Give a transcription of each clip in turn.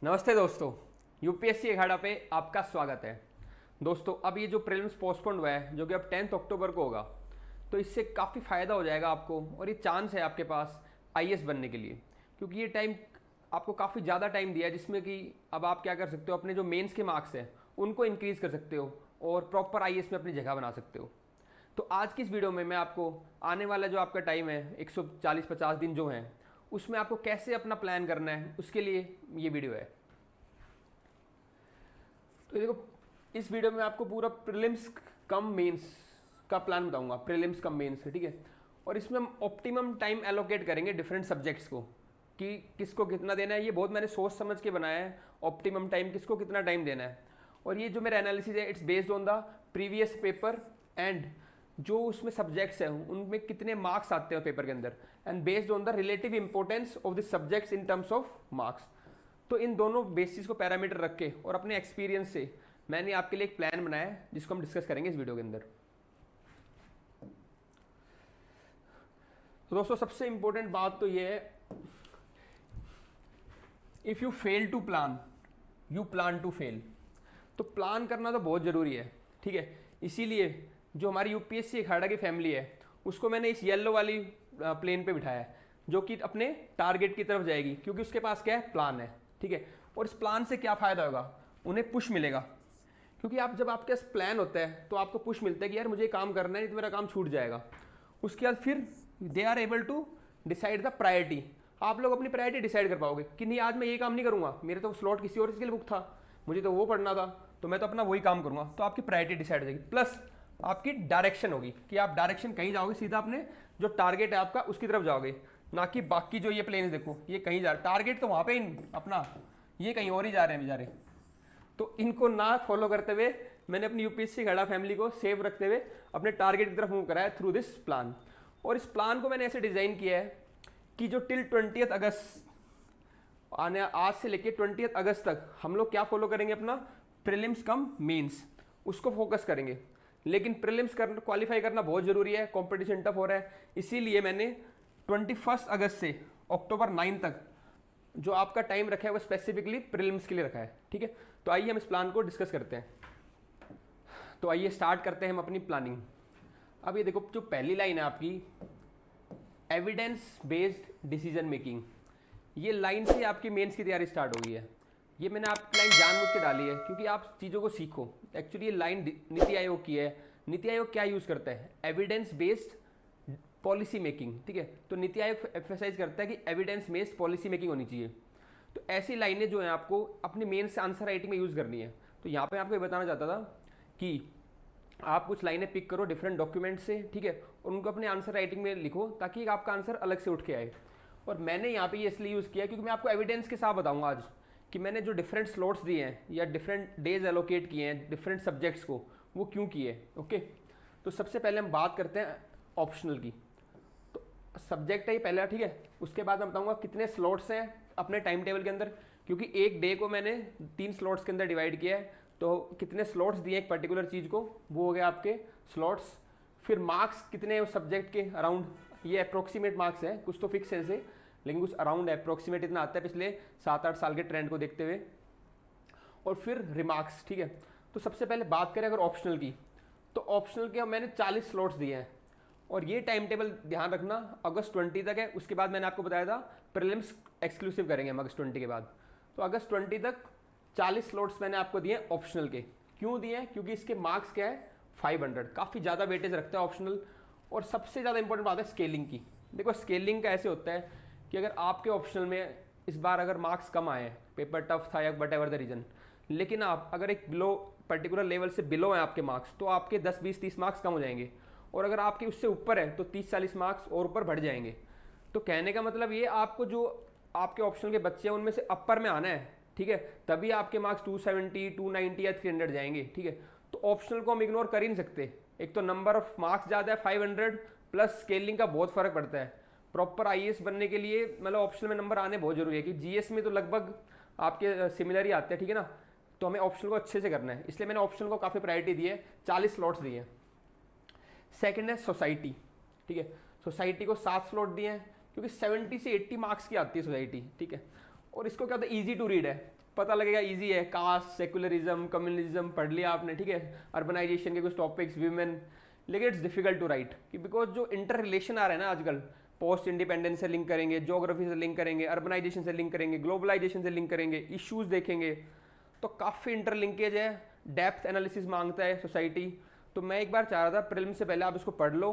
नमस्ते दोस्तों, यूपीएससी अखाड़ा पे आपका स्वागत है। दोस्तों, अब ये जो प्रीलिम्स पोस्टपोन्ड हुआ है जो कि अब 10 अक्टूबर को होगा, तो इससे काफ़ी फ़ायदा हो जाएगा आपको और ये चांस है आपके पास आईएएस बनने के लिए, क्योंकि ये टाइम आपको काफ़ी ज़्यादा टाइम दिया है जिसमें कि अब आप क्या कर सकते हो, अपने जो मेंस के मार्क्स हैं उनको इंक्रीज़ कर सकते हो और प्रॉपर आईएएस में अपनी जगह बना सकते हो। तो आज की इस वीडियो में मैं आपको आने वाला जो आपका टाइम है 140-50 दिन जो हैं उसमें आपको कैसे अपना प्लान करना है उसके लिए ये वीडियो है। तो देखो, इस वीडियो में आपको पूरा प्रीलिम्स कम मेंस का प्लान बताऊंगा, प्रीलिम्स कम मेंस है, ठीक है। और इसमें हम ऑप्टिमम टाइम एलोकेट करेंगे डिफरेंट सब्जेक्ट्स को कि किसको कितना देना है। ये बहुत मैंने सोच समझ के बनाया है, ऑप्टिमम टाइम किसको कितना टाइम देना है। और ये जो मेरा एनालिसिस है it's based on the previous paper and जो उसमें सब्जेक्ट्स हैं उनमें कितने मार्क्स आते हैं पेपर के अंदर, and based on the relative importance of the subjects in terms of marks. तो इन दोनों बेसिस को पैरामीटर रख के और अपने एक्सपीरियंस से मैंने आपके लिए एक प्लान बनाया है जिसको हम डिस्कस करेंगे इस वीडियो के अंदर। तो दोस्तों, सबसे इंपॉर्टेंट बात तो ये है, if you fail to plan you plan to fail. तो प्लान करना तो बहुत ज़रूरी है, ठीक है। इसीलिए जो हमारी यूपीएससी अखाड़ा की फैमिली है उसको मैंने इस येलो वाली प्लेन पे बिठाया है जो कि अपने टारगेट की तरफ जाएगी, क्योंकि उसके पास क्या है, प्लान है, ठीक है। और इस प्लान से क्या फ़ायदा होगा, उन्हें पुश मिलेगा, क्योंकि आप जब आपके पास प्लान होता है तो आपको पुश मिलता है कि यार मुझे काम करना है, नहीं तो मेरा काम छूट जाएगा। उसके बाद फिर they are able to decide the priority. आप लोग अपनी प्रायोरिटी डिसाइड कर पाओगे कि नहीं, आज मैं ये काम नहीं करूँगा, मेरे तो स्लॉट किसी और चीज़ के लिए बुक था, मुझे तो वो पढ़ना था, तो मैं तो अपना वही काम करूँगा। तो आपकी प्रायोरिटी डिसाइड हो जाएगी, प्लस आपकी डायरेक्शन होगी कि आप डायरेक्शन कहीं जाओगे, सीधा अपने जो टारगेट है आपका उसकी तरफ जाओगे, ना कि बाकी जो ये प्लेन्स देखो ये कहीं जा रहे, टारगेट तो वहाँ पे अपना ये कहीं और ही जा रहे हैं बेचारे। तो इनको ना फॉलो करते हुए मैंने अपनी यूपीएससी अखाड़ा फैमिली को सेव रखते हुए अपने टारगेट की तरफ मूव करा है थ्रू दिस प्लान। और इस प्लान को मैंने ऐसे डिज़ाइन किया है कि जो टिल 20 अगस्त आने, आज से लेके 20 अगस्त तक हम लोग क्या फॉलो करेंगे, अपना प्रीलिम्स कम मेंस उसको फोकस करेंगे। लेकिन प्रीलिम्स क्वालिफाई करना बहुत ज़रूरी है, कंपटीशन टफ हो रहा है, इसीलिए मैंने 21 अगस्त से अक्टूबर 9 तक जो आपका टाइम रखा है वो स्पेसिफिकली प्रीलिम्स के लिए रखा है, ठीक है। तो आइए हम इस प्लान को डिस्कस करते हैं। तो आइए स्टार्ट करते हैं हम अपनी प्लानिंग। अब ये देखो, जो पहली लाइन है आपकी, एविडेंस बेस्ड डिसीजन मेकिंग, ये लाइन से आपकी मेंस की तैयारी स्टार्ट हो गई है। ये मैंने आपकी लाइन जानबूझ के डाली है क्योंकि आप चीज़ों को सीखो। एक्चुअली ये लाइन नीति आयोग की है। नीति आयोग क्या यूज़ करता है, एविडेंस बेस्ड पॉलिसी मेकिंग, ठीक है। तो नीति आयोग एम्फेसाइज करता है कि एविडेंस बेस्ड पॉलिसी मेकिंग होनी चाहिए। तो ऐसी लाइनें जो हैं आपको अपनी मेन से आंसर राइटिंग में यूज़ करनी है। तो यहाँ पे आपको ये बताना चाहता था कि आप कुछ लाइनें पिक करो डिफरेंट डॉक्यूमेंट से, ठीक है, और उनको अपने आंसर राइटिंग में लिखो ताकि आपका आंसर अलग से उठ के आए। और मैंने यहाँ पे ये इसलिए यूज़ किया क्योंकि मैं आपको एविडेंस के साथ बताऊँगा आज कि मैंने जो डिफरेंट स्लॉट्स दिए हैं या डिफरेंट डेज एलोकेट किए हैं डिफरेंट सब्जेक्ट्स को, वो क्यों किए, ओके। तो सबसे पहले हम बात करते हैं ऑप्शनल की। तो सब्जेक्ट है ये पहला, ठीक है। उसके बाद मैं बताऊंगा कितने स्लॉट्स हैं अपने टाइम टेबल के अंदर, क्योंकि एक डे को मैंने 3 स्लॉट्स के अंदर डिवाइड किया है, तो कितने स्लॉट्स दिए एक पर्टिकुलर चीज़ को, वो हो गया आपके स्लॉट्स। फिर मार्क्स कितने उस सब्जेक्ट के अराउंड, ये अप्रोक्सीमेट मार्क्स हैं, कुछ तो फिक्स है से, लेकिन कुछ अराउंड अप्रोक्सीमेट इतना आता है पिछले 7-8 साल के ट्रेंड को देखते हुए। और फिर रिमार्क्स, ठीक है। तो सबसे पहले बात करें अगर ऑप्शनल की, तो ऑप्शनल के मैंने 40 स्लॉट्स दिए हैं और ये टाइम टेबल ध्यान रखना अगस्त 20 तक है। उसके बाद मैंने आपको बताया था प्रीलिम्स एक्सक्लूसिव करेंगे हम अगस्त 20 के बाद। तो अगस्त 20 तक 40 स्लॉट्स मैंने आपको दिए ऑप्शनल के। क्यों दिए, क्योंकि इसके मार्क्स क्या है 500, काफ़ी ज़्यादा वेटेज रखता है ऑप्शनल। और सबसे ज़्यादा इंपॉर्टेंट बात है स्केलिंग की। देखो, स्केलिंग का ऐसे होता है कि अगर आपके ऑप्शनल में इस बार अगर मार्क्स कम आए, पेपर टफ था या वट एवर द रीज़न, लेकिन आप अगर एक बिलो पर्टिकुलर लेवल से बिलो हैं आपके मार्क्स, तो आपके 10, 20, 30 मार्क्स कम हो जाएंगे। और अगर आपके उससे ऊपर है तो 30, 40 मार्क्स और ऊपर बढ़ जाएंगे। तो कहने का मतलब ये, आपको जो आपके ऑप्शनल के बच्चे हैं उनमें से अपर में आना है, ठीक है, तभी आपके मार्क्स 270, 290 या 300 जाएंगे, ठीक है। तो ऑप्शनल को हम इग्नोर कर ही नहीं सकते। एक तो नंबर ऑफ मार्क्स ज़्यादा है 500, प्लस स्केलिंग का बहुत फर्क पड़ता है। प्रॉपर आईएएस बनने के लिए मतलब ऑप्शनल में नंबर आने बहुत जरूरी है, कि जीएस में तो लगभग आपके सिमिलर ही आते हैं, ठीक है ना। तो हमें ऑप्शनल को अच्छे से करना है, इसलिए मैंने ऑप्शनल को काफ़ी प्रायोरिटी दी है, 40 स्लॉट्स दिए हैं। सेकंड है सोसाइटी, ठीक है। सोसाइटी को 7 स्लॉट दिए हैं क्योंकि 70 से 80 मार्क्स की आती है सोसाइटी, ठीक है। और इसको क्या होता है, ईजी टू रीड है, पता लगेगा ईजी है, कास्ट, सेकुलरिज्म, कम्युनलिज्म पढ़ लिया आपने, ठीक है, अर्बनाइजेशन के कुछ टॉपिक्स, वीमेन, लेकिन इट्स डिफिकल्ट टू राइट कि बिकॉज जो इंटर रिलेशन आ रहा है ना आजकल, पोस्ट इंडिपेंडेंस से लिंक करेंगे, ज्योग्राफी से लिंक करेंगे, अर्बनाइजेशन से लिंक करेंगे, ग्लोबलाइजेशन से लिंक करेंगे, इश्यूज देखेंगे, तो काफ़ी इंटरलिंकेज है, डेप्थ एनालिसिस मांगता है सोसाइटी। तो मैं एक बार चाह रहा था प्रीलिम्स से पहले आप इसको पढ़ लो,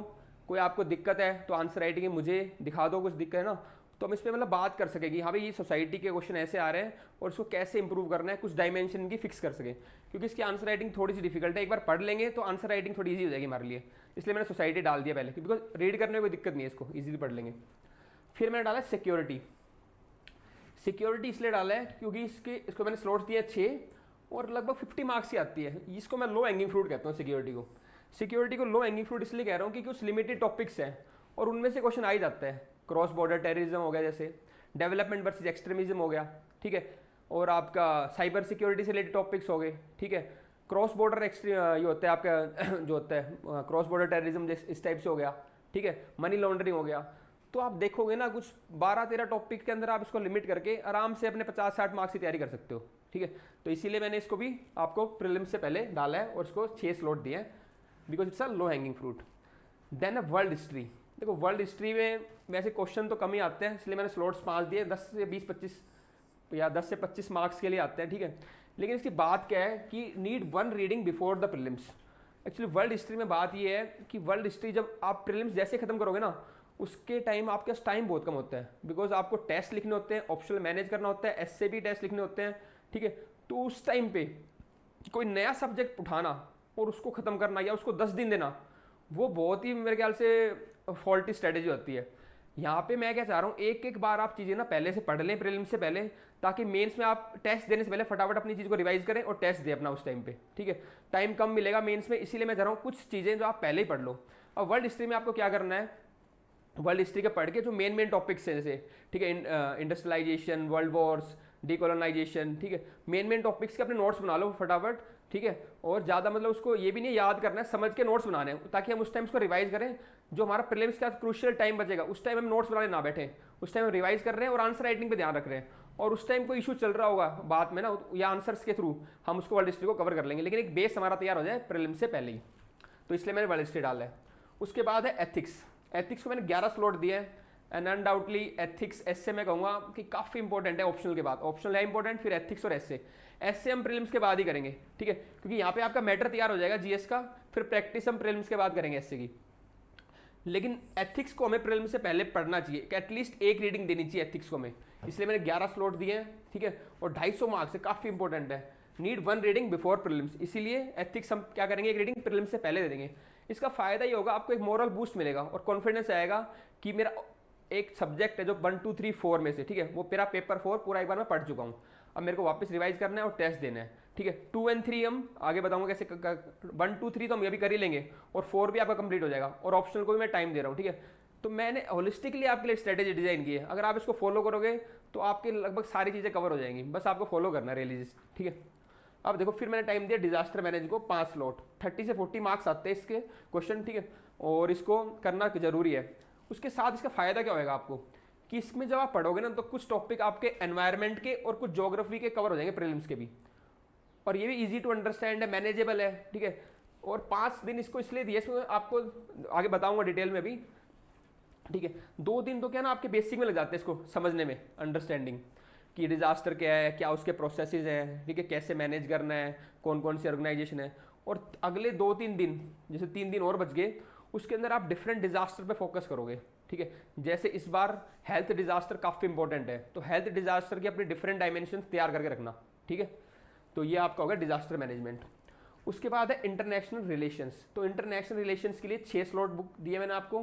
कोई आपको दिक्कत है तो आंसर राइटिंग में मुझे दिखा दो, कुछ दिक्कत है ना तो हम इस पर मतलब बात कर सकेंगे, हाँ भाई ये सोसाइटी के क्वेश्चन ऐसे आ रहे हैं और इसको कैसे इंप्रूव करना है, कुछ डायमेंशन की फिक्स कर सके, क्योंकि इसकी आंसर राइटिंग थोड़ी सी डिफिकल्ट है, एक बार पढ़ लेंगे तो आंसर राइटिंग थोड़ी ईजी हो जाएगी हमारे लिए, इसलिए मैंने सोसाइटी डाल दिया पहले, बिकॉज रीड करने में कोई दिक्कत नहीं है, इसको ईजिली पढ़ लेंगे। फिर मैंने डाला सिक्योरिटी। सिक्योरिटी इसलिए डाला है क्योंकि इसको मैंने स्लॉट्स दिया 6 और लगभग 50 मार्क्स की आती है, इसको मैं लो हैंगिंग फ्रूट कहता हूँ सिक्योरिटी को लो हैंगिंग फ्रूट इसलिए कह रहा हूँ कि कुछ लिमिटेड टॉपिक्स हैं और उनमें से क्वेश्चन आ ही जाता है। क्रॉस बॉर्डर टेररिज्म हो गया, जैसे डेवलपमेंट वर्सेस एक्सट्रीमिज्म हो गया, ठीक है, और आपका साइबर सिक्योरिटी से रिलेटेड टॉपिक्स हो गए, ठीक है, क्रॉस बॉर्डर ये होता है आपका जो होता है क्रॉस बॉर्डर टेररिज्म इस टाइप से हो गया, ठीक है, मनी लॉन्ड्रिंग हो गया। तो आप देखोगे ना कुछ 12-13 टॉपिक के अंदर आप इसको लिमिट करके आराम से अपने 50-60 मार्क्स की तैयारी कर सकते हो, ठीक है। तो इसीलिए मैंने इसको भी आपको प्रीलिम्स से पहले डाला है और इसको 6 स्लॉट दिए हैं, because it's a low hanging fruit. Then a world history. देखो वर्ल्ड हिस्ट्री में वैसे क्वेश्चन तो कम ही आते हैं, इसलिए मैंने स्लॉट्स 5 दिए, 10 से 20-25 या 10 से 25 मार्क्स के लिए आते हैं, ठीक है। लेकिन इसकी बात क्या है कि need 1 reading before the prelims. Actually world history में बात ये है कि वर्ल्ड हिस्ट्री जब आप प्रीलिम्स जैसे खत्म करोगे ना, उसके टाइम आपके पास टाइम बहुत कम होता है, बिकॉज आपको टेस्ट लिखने होते हैं, ऑप्शनल मैनेज करना होता है, एसए भी टेस्ट लिखने होते हैं, ठीक है। तो उस टाइम पे कोई नया सब्जेक्ट उठाना और उसको ख़त्म करना या उसको 10 दिन देना, वो बहुत ही मेरे ख्याल से फॉल्टी स्ट्रेटेजी होती है। यहाँ पे मैं क्या चाह रहा हूँ, एक बार आप चीज़ें ना पहले से पढ़ लें प्रीलिम्स से पहले, ताकि मेंस में आप टेस्ट देने से पहले फटाफट अपनी चीज़ को रिवाइज करें और टेस्ट दें अपना उस टाइम पे, ठीक है। टाइम कम मिलेगा मेंस में, इसीलिए मैं चाह रहा हूँ कुछ चीज़ें जो आप पहले ही पढ़ लो। और वर्ल्ड हिस्ट्री में आपको क्या करना है, वर्ल्ड हिस्ट्री के पढ़ के जो मेन टॉपिक्स हैं जैसे, ठीक है, इंडस्ट्रियलाइजेशन, वर्ल्ड वॉर्स, डीकोलोनाइजेशन, ठीक है, मेन टॉपिक्स के अपने नोट्स बना लो फटाफट, ठीक है। और ज़्यादा मतलब उसको ये भी नहीं याद करना है, समझ के नोट्स बनाने हैं, ताकि हम उस टाइम उसको रिवाइज करें। जो हमारा प्रीलिम्स का क्रूशियल टाइम बचेगा उस टाइम हम नोट्स बनाने ना बैठे, उस टाइम हम रिवाइज कर रहे हैं और आंसर राइटिंग पे ध्यान रख रहे हैं। और उस टाइम कोई इशू चल रहा होगा बात में ना, या आंसर्स के थ्रू हम उसको वर्ल्ड हिस्ट्री को कवर कर लेंगे, लेकिन एक बेस हमारा तैयार हो जाए प्रीलिम्स से पहले ही। तो इसलिए मैंने वर्ल्ड हिस्ट्री डाला है। उसके बाद है एथिक्स। एथिक्स को मैंने 11 स्लॉट दिए हैं, एंड अनडाउटली एथिक्स एसए मैं कहूँगा कि काफ़ी इंपॉर्टेंट है। ऑप्शनल के बाद, ऑप्शनल है इंपॉर्टेंट, फिर एथिक्स और एसए हम प्रीलिम्स के बाद ही करेंगे, ठीक है, क्योंकि यहाँ पे आपका मैटर तैयार हो जाएगा जीएस का, फिर प्रैक्टिस हम प्रीलिम्स के बाद करेंगे एसए की। लेकिन एथिक्स को हमें प्रीलिम्स से पहले पढ़ना चाहिए, कि एटलीस्ट एक रीडिंग देनी चाहिए एथिक्स को हमें, इसलिए मैंने 11 स्लॉट दिए हैं, ठीक है, और 250 मार्क्स है, काफ़ी इंपॉर्टेंट है। नीड 1 रीडिंग बिफोर प्रीलिम्स, इसीलिए एथिक्स हम क्या करेंगे, एक रीडिंग प्रीलिम्स से पहले दे देंगे। इसका फायदा ये होगा, आपको एक मोरल बूस्ट मिलेगा और कॉन्फिडेंस आएगा कि मेरा एक सब्जेक्ट है जो 1, 2, 3, 4 में से, ठीक है, वो मेरा पेपर 4 पूरा एक बार मैं पढ़ चुका हूँ, अब मेरे को वापस रिवाइज करना है और टेस्ट देना है, ठीक है। 2 और 3 हम आगे बताऊंगा कैसे 1, 2, 3 तो हम ये भी कर ही लेंगे, और 4 भी आपका कंप्लीट हो जाएगा, और ऑप्शनल को भी मैं टाइम दे रहा हूँ, ठीक है। तो मैंने होलिस्टिकली आपके लिए स्ट्रेटेजी डिजाइन की है, अगर आप इसको फॉलो करोगे तो आपकी लगभग सारी चीज़ें कवर हो जाएंगी, बस आपको फॉलो करना है रिलीज, ठीक है। अब देखो, फिर मैंने टाइम दिया डिजास्टर मैनेज को 5 स्लॉट, 30 से 40 मार्क्स आते हैं इसके क्वेश्चन, ठीक है, और इसको करना जरूरी है। उसके साथ इसका फायदा क्या होगा आपको, कि इसमें जब आप पढ़ोगे ना तो कुछ टॉपिक आपके एनवायरनमेंट के और कुछ ज्योग्राफी के कवर हो जाएंगे प्रीलिम्स के भी, और ये भी इजी टू अंडरस्टैंड है, मैनेजेबल है, ठीक है। और 5 दिन इसको इसलिए दिए, इसमें आपको आगे बताऊंगा डिटेल में भी, ठीक है। 2 दिन तो क्या ना आपके बेसिक में लग जाते हैं इसको समझने में, अंडरस्टैंडिंग कि डिजास्टर क्या है, क्या उसके प्रोसेसेस हैं, ठीक है, कैसे मैनेज करना है, कौन कौन सी ऑर्गेनाइजेशन है। और अगले 2-3 दिन, जैसे 3 दिन और बच गए, उसके अंदर आप डिफरेंट डिजास्टर पे फोकस करोगे, ठीक है। जैसे इस बार हेल्थ डिजास्टर काफ़ी इंपॉर्टेंट है, तो हेल्थ डिजास्टर की अपने डिफरेंट डायमेंशन तैयार करके रखना, ठीक है। तो ये आपका होगा डिजास्टर मैनेजमेंट। उसके बाद है इंटरनेशनल रिलेशंस। तो इंटरनेशनल रिलेशंस के लिए 6 स्लॉट बुक दिए मैंने आपको,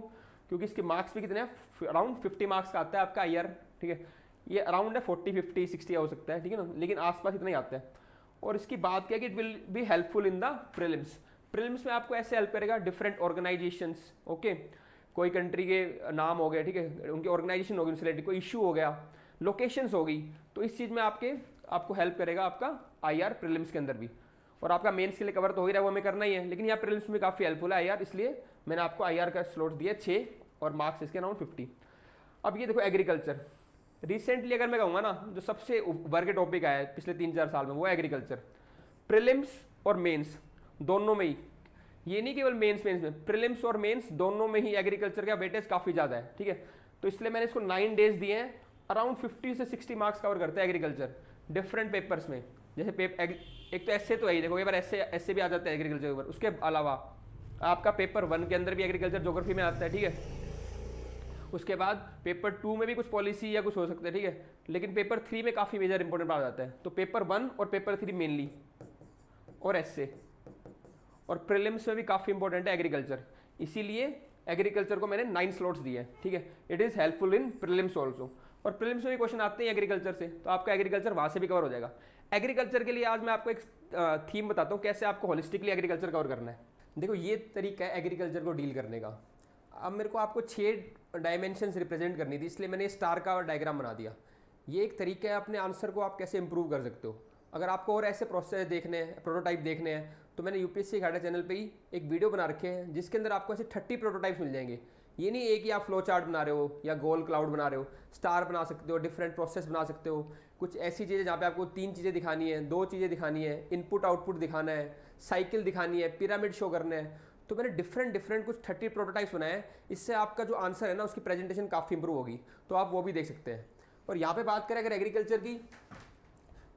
क्योंकि इसके मार्क्स भी कितने हैं, अराउंड 50 मार्क्स का आता है आपका ईयर, ठीक है। ये अराउंड है 40, 50, 60 हो सकता है, ठीक है ना, लेकिन आसपास इतना ही आता है। और इसकी बात क्या है कि it will be helpful in the prelims. Prelims में आपको ऐसे हेल्प करेगा, डिफरेंट ऑर्गेनाइजेशंस, ओके, कोई कंट्री के नाम हो गए, ठीक है, उनकी ऑर्गेनाइजेशन होगी, उनसे रिलेटेड कोई इशू हो गया, लोकेशंस होगी, तो इस चीज़ में आपको हेल्प करेगा आपका आईआर प्रीलिम्स के अंदर भी। और आपका मेंस के लिए कवर तो हो ही रहा है, वो हमें करना ही है, लेकिन यहाँ प्रीलिम्स में काफ़ी हेल्पफुल है आईआर, इसलिए मैंने आपको आईआर का स्लॉट दिया 6 और मार्क्स इसके अराउंड 50। अब ये देखो एग्रीकल्चर। रिसेंटली अगर मैं कहूँगा ना, जो सबसे उभर के टॉपिक आया है पिछले 3-4 साल में, वो एग्रीकल्चर। प्रीलिम्स और मेंस दोनों में ही, ये नहीं केवल मेंस में, प्रीलिम्स और मेंस दोनों में ही एग्रीकल्चर का वेटेज काफ़ी ज़्यादा है, ठीक है। तो इसलिए मैंने इसको 9 डेज दिए हैं, अराउंड 50 से 60 मार्क्स कवर करते हैं एग्रीकल्चर डिफरेंट पेपर्स में। जैसे एक तो ऐसे तो है ही, देखो एक बार ऐसे भी आ जाता है एग्रीकल्चर के ऊपर। उसके अलावा आपका पेपर 1 के अंदर भी एग्रीकल्चर ज्योग्राफी में आता है, ठीक है। उसके बाद पेपर 2 में भी कुछ पॉलिसी या कुछ हो सकता है, ठीक है। लेकिन पेपर 3 में काफ़ी मेजर इंपॉर्टेंट आ जाता है। तो पेपर 1 और पेपर 3 मेनली, और ऐसे और प्रीलिम्स में भी काफ़ी इंपॉर्टेंट है एग्रीकल्चर। इसीलिए एग्रीकल्चर को मैंने 9 स्लॉट्स दिए हैं, ठीक है। It is helpful in prelims also. और प्रीलिम्स में भी क्वेश्चन आते हैं एग्रीकल्चर से, तो आपका एग्रीकल्चर वहाँ से भी कवर हो जाएगा। एग्रीकल्चर के लिए आज मैं आपको एक थीम बताता हूँ कैसे आपको होलिस्टिकली एग्रीकल्चर कवर करना है। देखो ये तरीका है एग्रीकल्चर को डील करने का। अब मेरे को आपको 6 डायमेंशंस रिप्रेजेंट करनी थी, इसलिए मैंने स्टार का डायग्राम बना दिया। ये एक तरीका है अपने आंसर को आप कैसे इंप्रूव कर सकते हो। अगर आपको और ऐसे प्रोसेस देखने हैं, प्रोटोटाइप देखने हैं, तो मैंने यूपीएससी अखाड़ा चैनल पे ही एक वीडियो बना रखे हैं जिसके अंदर आपको ऐसे 30 प्रोटोटाइप्स मिल जाएंगे। ये नहीं एक ही आप फ्लो चार्ट बना रहे हो या गोल क्लाउड बना रहे हो, स्टार बना सकते हो, डिफरेंट प्रोसेस बना सकते हो। कुछ ऐसी चीज़ें जहाँ पे आपको 3 चीज़ें दिखानी है, 2 चीज़ें दिखानी है, इनपुट आउटपुट दिखाना है, साइकिल दिखानी है, पिरामिड शो करना है। तो मैंने डिफरेंट कुछ 30 प्रोटोटाइप्स बनाए हैं। इससे आपका जो आंसर है ना, उसकी प्रेजेंटेशन काफ़ी इंप्रूव होगी, तो आप वो भी देख सकते हैं। और यहाँ पे बात करें अगर एग्रीकल्चर की,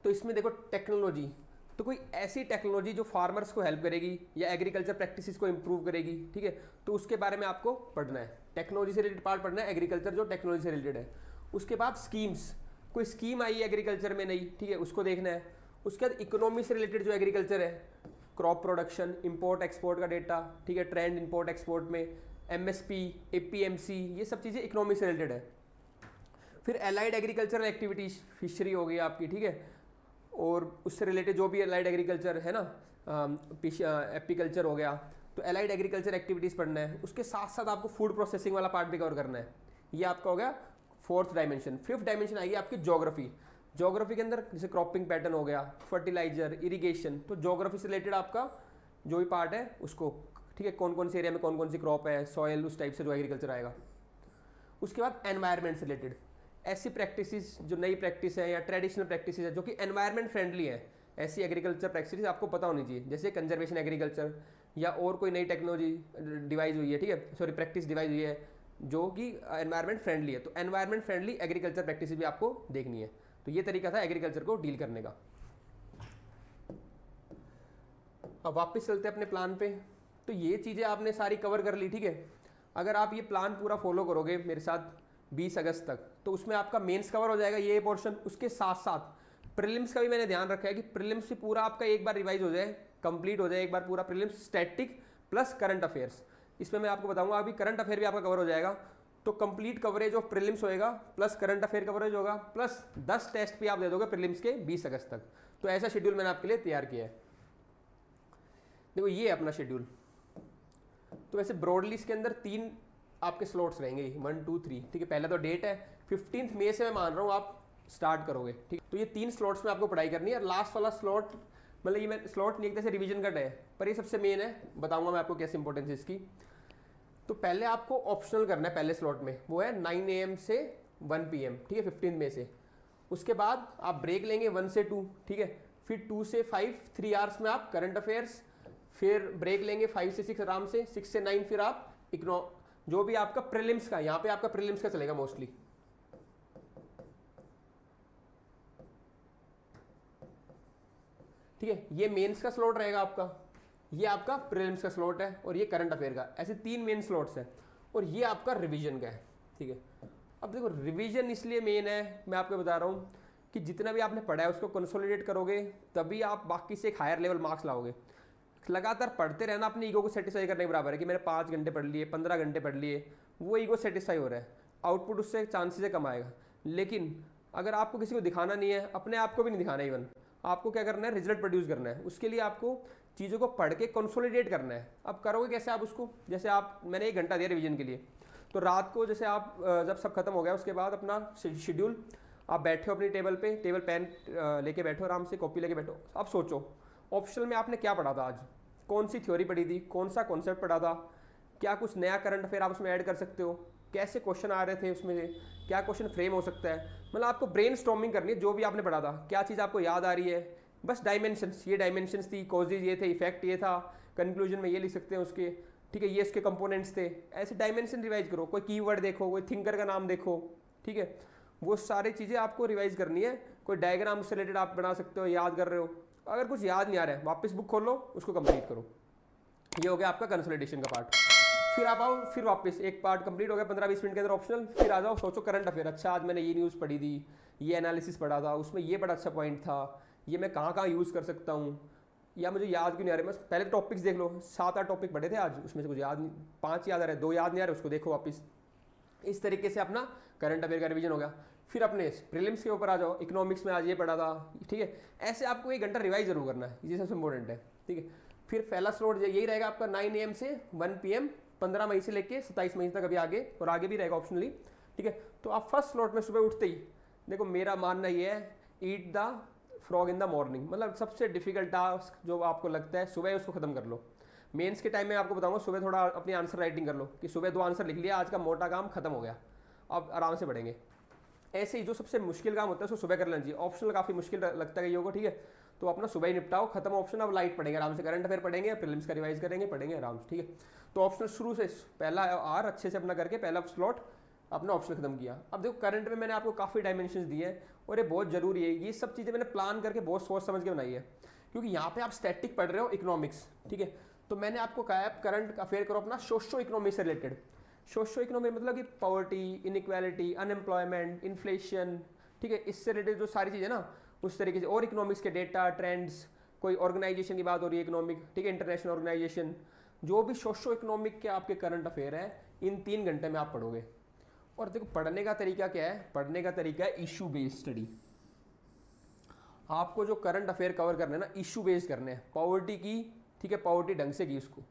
तो इसमें देखो टेक्नोलॉजी, तो कोई ऐसी टेक्नोलॉजी जो फार्मर्स को हेल्प करेगी या एग्रीकल्चर प्रैक्टिसेस को इंप्रूव करेगी, ठीक है, तो उसके बारे में आपको पढ़ना है। टेक्नोलॉजी से रिलेटेड पार्ट पढ़ना है, एग्रीकल्चर जो टेक्नोलॉजी से रिलेटेड है। उसके बाद स्कीम्स, कोई स्कीम आई है एग्रीकल्चर में नई, ठीक है, उसको देखना है। उसके बाद इकोनॉमी से रिलेटेड जो एग्रीकल्चर है, क्रॉप प्रोडक्शन, इंपोर्ट एक्सपोर्ट का डेटा, ठीक है, ट्रेंड इंपोर्ट एक्सपोर्ट में, एमएसपी, एपीएमसी, ये सब चीज़ें इकोनॉमी से रिलेटेड है। फिर एलाइड एग्रीकल्चरल एक्टिविटीज, फिशरी हो गई आपकी, ठीक है, और उससे रिलेटेड जो भी एलाइड एग्रीकल्चर है ना, एपीकल्चर हो गया, तो एलाइड एग्रीकल्चर एक्टिविटीज़ पढ़ना है। उसके साथ साथ आपको फूड प्रोसेसिंग वाला पार्ट भी कवर करना है। ये आपका हो गया 4th डायमेंशन। 5th डायमेंशन आएगी आपकी ज्योग्राफी। ज्योग्राफी के अंदर जैसे क्रॉपिंग पैटर्न हो गया, फर्टिलाइजर, इरिगेशन, तो ज्योग्राफी से रिलेटेड आपका जो भी पार्ट है उसको, ठीक है, कौन कौन से एरिया में कौन कौन सी क्रॉप है, सॉयल, उस टाइप से जो एग्रीकल्चर आएगा। उसके बाद एनवायरनमेंट से रिलेटेड ऐसी प्रैक्टिसेस जो नई प्रैक्टिस है या ट्रेडिशनल प्रैक्टिस है जो कि एनवायरनमेंट फ्रेंडली है, ऐसी एग्रीकल्चर प्रैक्टिस आपको पता होनी चाहिए। जैसे कंजर्वेशन एग्रीकल्चर या और कोई नई टेक्नोलॉजी डिवाइस हुई है, ठीक है, सॉरी प्रैक्टिस डिवाइस हुई है जो कि एनवायरनमेंट फ्रेंडली है, तो एनवायरनमेंट फ्रेंडली एग्रीकल्चर प्रैक्टिस भी आपको देखनी है। तो ये तरीका था एग्रीकल्चर को डील करने का। अब वापस चलते हैं अपने प्लान पे। तो ये चीज़ें आपने सारी कवर कर ली, ठीक है। अगर आप ये प्लान पूरा फॉलो करोगे मेरे साथ 20 अगस्त तक, तो उसमें आपका मेंस कवर हो जाएगा ये पोर्शन। उसके साथ साथ प्रीलिम्स का भी मैंने ध्यान रखा है कि प्रीलिम्स से पूरा आपका एक बार रिवाइज हो जाए, कंप्लीट हो जाए एक बार पूरा prelims, static plus current affairs. इसमें मैं आपको बताऊंगा, अभी करंट अफेयर भी आपका कवर हो जाएगा। तो कंप्लीट कवरेज ऑफ प्रीलिम्स होएगा, प्लस करंट अफेयर कवरेज होगा, प्लस 10 टेस्ट भी आप दे दोगे प्रीलिम्स के 20 अगस्त तक। तो ऐसा शेड्यूल मैंने आपके लिए तैयार किया है। देखो ये है अपना शेड्यूल। तो वैसे ब्रॉडली इसके अंदर 3 आपके स्लॉट्स रहेंगे, 1 2 3, ठीक है। पहला तो डेट है 15 मई से मैं मान रहा हूँ आप स्टार्ट करोगे, ठीक। तो ये 3 स्लॉट्स में आपको पढ़ाई करनी है। और लास्ट वाला स्लॉट, मतलब ये मैं स्लॉट नहीं, एक तरह से रिवीजन का है, पर ये सबसे मेन है, बताऊंगा मैं आपको कैसे इंपॉर्टेंस है इसकी। तो पहले आपको ऑप्शनल करना है पहले स्लॉट में, वो है 9 AM से 1 PM, ठीक है, 15 मई से। उसके बाद आप ब्रेक लेंगे 1 से 2, ठीक है। फिर 2 से 5 3 आवर्स में आप करंट अफेयर्स, फिर ब्रेक लेंगे 5 से 6 आराम से, 6 से 9 फिर आप जो भी आपका प्रीलिम्स का, यहाँ पे आपका प्रीलिम्स का चलेगा मोस्टली, ठीक है। ये मेंस का स्लॉट रहेगा आपका, ये आपका प्रीलिम्स का स्लॉट है, और ये करंट अफेयर का। ऐसे 3 मेन स्लॉट्स हैं, और ये आपका रिवीजन का है, ठीक है। अब देखो रिवीजन इसलिए मेन है, मैं आपको बता रहा हूँ कि जितना भी आपने पढ़ा है उसको कंसोलिडेट करोगे, तभी आप बाकी से एक हायर लेवल मार्क्स लाओगे। लगातार पढ़ते रहना अपनी ईगो को सेटिस्फाई करने के बराबर है कि मैंने 5 घंटे पढ़ लिए, 15 घंटे पढ़ लिए, वो ईगो सेटिस्फाई हो रहा है, आउटपुट उससे चांसेस कम आएगा। लेकिन अगर आपको किसी को दिखाना नहीं है, अपने आप को भी नहीं दिखाना है, इवन आपको क्या करना है, रिजल्ट प्रोड्यूस करना है। उसके लिए आपको चीज़ों को पढ़ के कंसोलिडेट करना है। अब करोगे कैसे आप उसको, जैसे आप, मैंने 1 घंटा दिया रिवीजन के लिए, तो रात को जैसे आप जब सब खत्म हो गया उसके बाद अपना शेड्यूल, आप बैठे हो अपनी टेबल पे, टेबल पेन लेके बैठो, आराम से कॉपी लेके बैठो। अब सोचो ऑप्शनल में आपने क्या पढ़ा था आज, कौन सी थ्योरी पढ़ी थी, कौन सा कॉन्सेप्ट पढ़ा था, क्या कुछ नया करंट अफेयर आप उसमें ऐड कर सकते हो, कैसे क्वेश्चन आ रहे थे उसमें से, क्या क्वेश्चन फ्रेम हो सकता है, मतलब आपको ब्रेन स्टॉर्मिंग करनी है जो भी आपने पढ़ा था, क्या चीज़ आपको याद आ रही है, बस डायमेंशंस, ये डायमेंशंस थी, कॉजेज ये थे, इफेक्ट ये था, कंक्लूजन में ये लिख सकते हैं उसके, ठीक है, ये इसके कंपोनेंट्स थे, ऐसे डायमेंशन रिवाइज करो, कोई कीवर्ड देखो, कोई थिंकर का नाम देखो, ठीक है, वो सारी चीज़ें आपको रिवाइज करनी है। कोई डायग्राम उससे रिलेटेड आप बना सकते हो, याद कर रहे हो, अगर कुछ याद नहीं आ रहा है वापस बुक खोल लो, उसको कंप्लीट करो। ये हो गया आपका कंसोलिडेशन का पार्ट। फिर आप आओ, फिर वापस एक पार्ट कंप्लीट हो गया 15-20 मिनट के अंदर ऑप्शनल, फिर आ जाओ सोचो करंट अफेयर, अच्छा आज मैंने ये न्यूज़ पढ़ी थी, ये एनालिसिस पढ़ा था, उसमें ये बड़ा अच्छा पॉइंट था, ये मैं कहाँ कहाँ यूज़ कर सकता हूँ, या मुझे याद क्यों नहीं आ रहा, बस पहले तो टॉपिक्स देख लो, 7-8 टॉपिक पढ़े थे आज, उसमें से कुछ याद नहीं, 5 याद आ रहे हैं, 2 याद नहीं आ रहे, उसको देखो वापस। इस तरीके से अपना करंट अफेयर का रिवीजन हो गया। फिर अपने प्रीलिम्स के ऊपर आ जाओ, इकोनॉमिक्स में आज ये पढ़ा था, ठीक है, ऐसे आपको 1 घंटा रिवाइज जरूर करना है, ये सबसे इंपॉर्टेंट है, ठीक है। फिर पहला स्लॉट यही रहेगा आपका 9 AM से 1 PM 15 मई से लेके 27 मई तक, अभी आगे और आगे भी रहेगा ऑप्शनली, ठीक है। तो आप फर्स्ट स्लॉट में सुबह उठते ही, देखो मेरा मानना ये है, eat the frog in the morning, मतलब सबसे डिफिकल्ट टास्क जो आपको लगता है सुबह उसको खत्म कर लो। मेंस के टाइम में आपको बताऊंगा सुबह थोड़ा अपनी आंसर राइटिंग कर लो, कि सुबह 2 आंसर लिख लिया, आज का मोटा काम खत्म हो गया, अब आराम से पढ़ेंगे। ऐसे ही जो सबसे मुश्किल काम होता है उसको सुबह कर लेना चाहिए, ऑप्शनल काफ़ी मुश्किल लगता है कईयों को, ठीक है, तो अपना सुबह ही निपटाओ, खत्म ऑप्शन, अब लाइट पढ़ेंगे आराम से, करंट अफेयर पढ़ेंगे, प्रीलिम्स का रिवाइज करेंगे, पढ़ेंगे आराम से, ठीक है। तो ऑप्शनल शुरू से पहला आर अच्छे से अपना करके पहला स्लॉट अपना ऑप्शन खत्म किया। अब देखो करंट में मैंने आपको काफ़ी डायमेंशंस दिए हैं और ये बहुत जरूरी है, ये सब चीज़ें मैंने प्लान करके बहुत सोच समझ के बनाई है, क्योंकि यहाँ पे आप स्टैटिक पढ़ रहे हो इकोनॉमिक्स, ठीक है, तो मैंने आपको कहा है करंट अफेयर करो अपना सोशो इकोनॉमी से रिलेटेड। सोशो इकोनॉमी मतलब कि पॉवर्टी, इनइक्वालिटी, अनएम्प्लॉयमेंट, इन्फ्लेशन, ठीक है, इससे रिलेटेड जो सारी चीज़ें ना उस तरीके से, और इकोनॉमिक्स के डेटा, ट्रेंड्स, कोई ऑर्गेनाइजेशन की बात हो रही है इकोनॉमिक, ठीक है, इंटरनेशनल ऑर्गेनाइजेशन, जो भी सोशो इकोनॉमिक के आपके करंट अफेयर है, इन 3 घंटे में आप पढ़ोगे। और देखो पढ़ने का तरीका क्या है, पढ़ने का तरीका है इशू बेस्ड स्टडी। आपको जो करंट अफेयर कवर करने हैं ना, इशू बेस्ड करने हैं, पॉवर्टी की, ठीक है, पॉवर्टी ढंग से की उसको,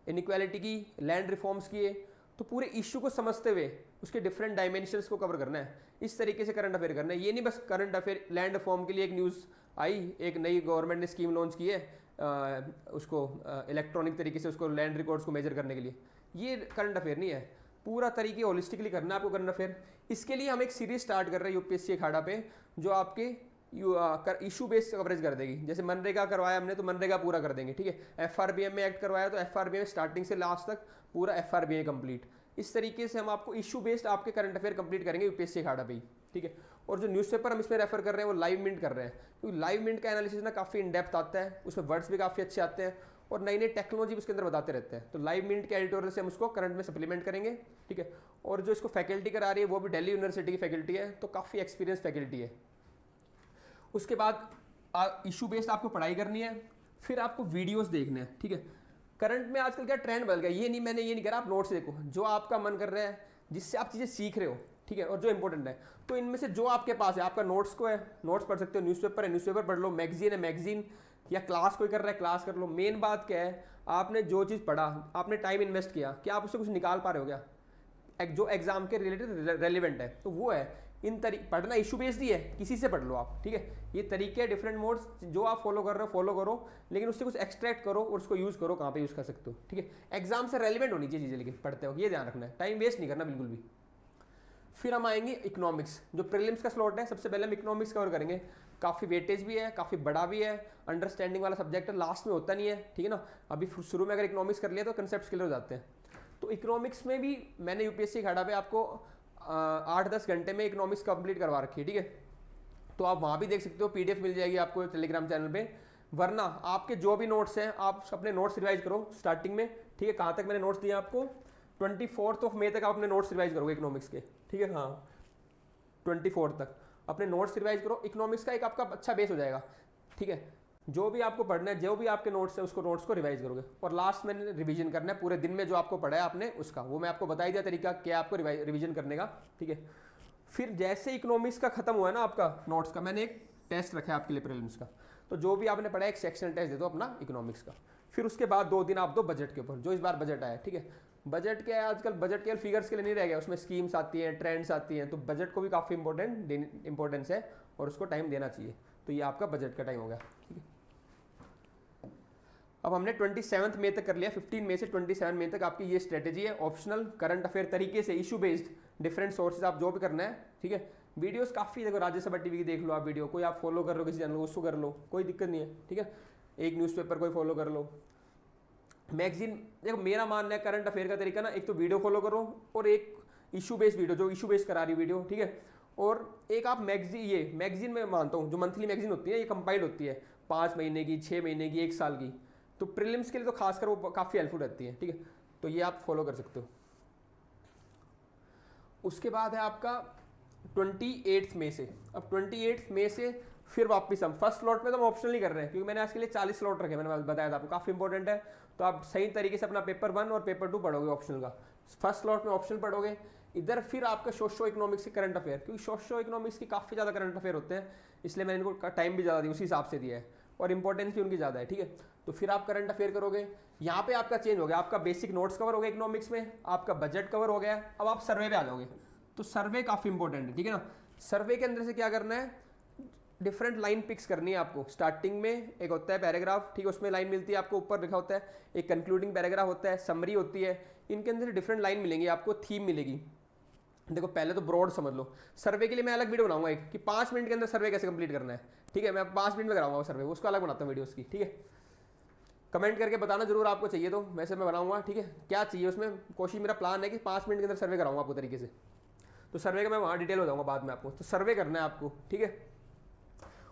इनइक्वालिटी की, लैंड रिफॉर्म्स किए, तो पूरे इशू को समझते हुए उसके डिफरेंट डायमेंशंस को कवर करना है, इस तरीके से करंट अफेयर करना है। ये नहीं बस करंट अफेयर, लैंड रिफॉर्म के लिए एक न्यूज़ आई, एक नई गवर्नमेंट ने स्कीम लॉन्च की है, उसको इलेक्ट्रॉनिक तरीके से उसको लैंड रिकॉर्ड्स को मेजर करने के लिए, ये करंट अफेयर नहीं है, पूरा तरीके होलिस्टिकली करना है आपको करंट अफेयर। इसके लिए हम एक सीरीज स्टार्ट कर रहे हैं यूपीएससी अखाड़ा पे, जो आपके इशू बेस्ड कवरेज कर देगी। जैसे मनरेगा करवाया हमने तो मनरेगा पूरा कर देंगे, ठीक है, एफआरबीएम में एक्ट करवाया तो एफआरबीएम स्टार्टिंग से लास्ट तक पूरा एफआरबीएम कंप्लीट। इस तरीके से हम आपको इशू बेस्ड आपके करंट अफेयर कंप्लीट करेंगे यूपीएससी अखाड़ा पे, ठीक है। और जो न्यूज़पेपर हम इसमें रेफर कर रहे हैं वो लाइव मिंट कर रहे हैं, क्योंकि लाइव मिंट का एनालिसिस ना काफ़ी इन डेप्थ आता है, उसमें वर्ड्स भी काफ़ी अच्छे आते हैं और नई नई टेक्नोलॉजी भी उसके अंदर बताते रहते हैं। तो लाइव मिंट के एडिटोरियल से हम उसको करंट में सप्लीमेंट करेंगे, ठीक है। और जो इसको फैकल्टी करा रही है वो भी दिल्ली यूनिवर्सिटी की फैकल्टी है, तो काफ़ी एक्सपीरियंस फैकल्टी है। उसके बाद इशू बेस्ड आपको पढ़ाई करनी है, फिर आपको वीडियोस देखने हैं, ठीक है। करंट में आजकल क्या ट्रेंड बदल गया, ये नहीं, मैंने ये नहीं करा, आप नोट्स देखो जो आपका मन कर रहा है, जिससे आप चीज़ें सीख रहे हो, ठीक है, और जो इंपॉर्टेंट है, तो इनमें से जो आपके पास है, आपका नोट्स को है, नोट्स पढ़ सकते हो, न्यूज़पेपर है, न्यूज़पेपर पढ़ लो, मैगजीन है, मैगजीन, या क्लास कोई कर रहा है क्लास कर लो। मेन बात क्या है, आपने जो चीज़ पढ़ा, आपने टाइम इन्वेस्ट किया, क्या आप उससे कुछ निकाल पा रहे हो क्या, जो एग्जाम के रिलेटेड रेलिवेंट है, तो वो है। इन पढ़ना इशू बेस्ड ही है, किसी से पढ़ लो आप, ठीक है। ये तरीके डिफरेंट मोड्स जो आप फॉलो कर रहे हो फॉलो करो, लेकिन उससे कुछ एक्सट्रैक्ट करो और उसको यूज़ करो, कहाँ पे यूज़ कर सकते हो, ठीक है। एग्जाम से रेलिवेंट होनी चाहिए चीज़ें, लेकिन पढ़ते हो ये ध्यान रखना है, टाइम वेस्ट नहीं करना बिल्कुल भी। फिर हम आएंगे इकोनॉमिक्स, जो प्रीलिम्स का स्लॉट है, सबसे पहले हम इकोनॉमिक्स कवर करेंगे। काफ़ी वेटेज भी है, काफ़ी बड़ा भी है, अंडरस्टैंडिंग वाला सब्जेक्ट है, लास्ट में होता नहीं है, ठीक है ना। अभी शुरू में अगर इकोनॉमिक्स कर लिया तो कंसेप्ट क्लियर हो जाते हैं। तो इकोनॉमिक्स में भी मैंने यूपीएससी अखाड़ा पे आपको 8-10 घंटे में इकोनॉमिक्स कंप्लीट करवा रखी है, ठीक है। तो आप वहाँ भी देख सकते हो, पीडीएफ मिल जाएगी आपको टेलीग्राम चैनल पे। वरना आपके जो भी नोट्स हैं आप अपने नोट्स रिवाइज करो स्टार्टिंग में, ठीक है। कहाँ तक मैंने नोट्स दिए आपको, 24 मई तक आप अपने नोट्स रिवाइज करोगे इकोनॉमिक्स के, ठीक है, हाँ 24 तक अपने नोट्स रिवाइज करो। इकोनॉमिक्स का एक आपका अच्छा बेस हो जाएगा, ठीक है। जो भी आपको पढ़ना है, जो भी आपके नोट्स है, उसको नोट्स को रिवाइज करोगे। और लास्ट में रिवीजन करना है पूरे दिन में, जो आपको पढ़ा है आपने उसका, वो मैं आपको बता ही दिया तरीका क्या आपको रिवीजन करने का, ठीक है। फिर जैसे इकोनॉमिक्स का खत्म हुआ है ना आपका नोट्स का, मैंने एक टेस्ट रखा है आपके लिए प्रीलिम्स का, तो जो भी आपने पढ़ा है एक सेक्शन टेस्ट दे दो अपना इकोनॉमिक्स का। फिर उसके बाद 2 दिन आप दो बजट के ऊपर, जो इस बार बजट आया, ठीक है। बजट क्या है आजकल, बजट केवल फिगर्स के लिए नहीं रह गया, उसमें स्कीम्स आती हैं, ट्रेंड्स आती हैं, तो बजट को भी काफ़ी इंपॉर्टेंस है और उसको टाइम देना चाहिए। तो ये आपका बजट का टाइम हो गया, ठीक है। अब हमने 27 मई तक कर लिया, 15 मई से 27 मई तक आपकी ये स्ट्रेटेजी है। ऑप्शनल करंट अफेयर तरीके से, इशू बेस्ड, डिफरेंट सोर्सेज आप जो भी करना है, ठीक है। वीडियोस काफ़ी, देखो राज्यसभा टीवी की देख लो आप वीडियो, कोई आप फॉलो कर लो किसी चैनल को, उसको कर लो, कोई दिक्कत नहीं है, ठीक है। एक न्यूज़पेपर कोई फॉलो कर लो, मैगजीन। देखो मेरा मानना है करंट अफेयर का तरीका ना, एक तो वीडियो फॉलो करो और एक इशू बेस्ड वीडियो, जो इशू बेस्ड करा रही वीडियो, ठीक है। और एक आप मैगजीन में मानता हूँ, जो मंथली मैगजीन होती है ये कंपाइल्ड होती है 5 महीने की, 6 महीने की, 1 साल की, तो प्रीलिम्स के लिए तो खासकर वो काफ़ी हेल्पफुल रहती है, ठीक है। तो ये आप फॉलो कर सकते हो। उसके बाद है आपका 28 मई से। अब 28 मई से फिर वापस हम फर्स्ट स्लॉट में तो हम ऑप्शनल ही कर रहे हैं, क्योंकि मैंने आज के लिए 40 स्लॉट रखे, मैंने बताया था आपको, काफ़ी इंपॉर्टेंट है। तो आप सही तरीके से अपना पेपर 1 और पेपर 2 पढ़ोगे ऑप्शनल का। फर्स्ट स्लॉट में ऑप्शनल पढ़ोगे, इधर फिर आपका सोशो इकोनॉमिक्स के करंट अफेयर, क्योंकि सोशो इकोनॉमिक्स की काफ़ी ज़्यादा करंट अफेयर होते हैं, इसलिए मैंने इनको टाइम भी ज़्यादा दिया, उसी हिसाब से दिया है, और इंपॉर्टेंस भी उनकी ज़्यादा है, ठीक है। तो फिर आप करंट अफेयर करोगे। यहाँ पे आपका चेंज हो गया, आपका बेसिक नोट्स कवर हो गया इकोनॉमिक्स में, आपका बजट कवर हो गया, अब आप सर्वे पे आ जाओगे। तो सर्वे काफ़ी इंपॉर्टेंट है, ठीक है ना। सर्वे के अंदर से क्या करना है, डिफरेंट लाइन पिक्स करनी है आपको। स्टार्टिंग में एक होता है पैराग्राफ, ठीक है, उसमें लाइन मिलती है आपको, ऊपर लिखा होता है, एक कंक्लूडिंग पैराग्राफ होता है, समरी होती है, इनके अंदर से डिफरेंट लाइन मिलेंगी आपको, थीम मिलेगी। देखो पहले तो ब्रॉड समझ लो, सर्वे के लिए मैं अलग वीडियो बनाऊंगा एक, कि 5 मिनट के अंदर सर्वे कैसे कंप्लीट करना है, ठीक है। मैं 5 मिनट में कराऊंगा सर्वे, उसका अलग बनाता हूँ वीडियो उसकी, ठीक है। कमेंट करके बताना जरूर आपको चाहिए तो, वैसे मैं बनाऊंगा, ठीक है। क्या चाहिए उसमें, कोशिश, मेरा प्लान है कि 5 मिनट के अंदर सर्वे कराऊंगा आपको तरीके से। तो सर्वे का मैं वहाँ डिटेल हो जाऊंगा बाद में आपको। तो सर्वे करना है आपको, ठीक है।